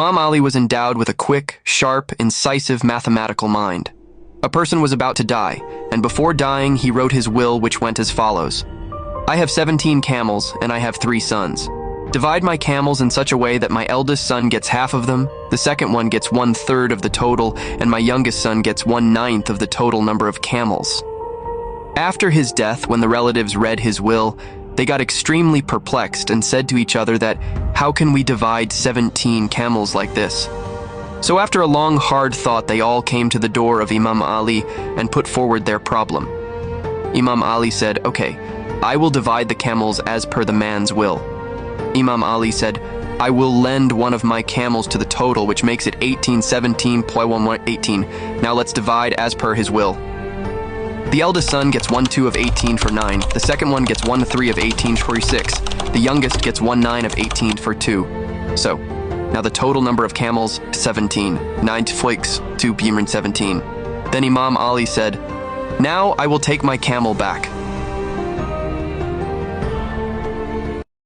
Imam Ali was endowed with a quick, sharp, incisive mathematical mind. A person was about to die, and before dying, he wrote his will, which went as follows. I have 17 camels, and I have 3 sons. Divide my camels in such a way that my eldest son gets half of them, the second one gets 1/3 of the total, and my youngest son gets 1/9 of the total number of camels. After his death, when the relatives read his will, they got extremely perplexed and said to each other that, how can we divide 17 camels like this? So after a long, hard thought, they all came to the door of Imam Ali and put forward their problem. Imam Ali said, okay, I will divide the camels as per the man's will. Imam Ali said, I will lend one of my camels to the total, which makes it 18, 17.11, 18. Now let's divide as per his will. The eldest son gets 1/2 of 18 for 9. The second one gets 1/3 of 18 for 6. The youngest gets 1/9 of 18 for 2. So, now the total number of camels, 17. 9 flakes, 2 17. Then Imam Ali said, now I will take my camel back.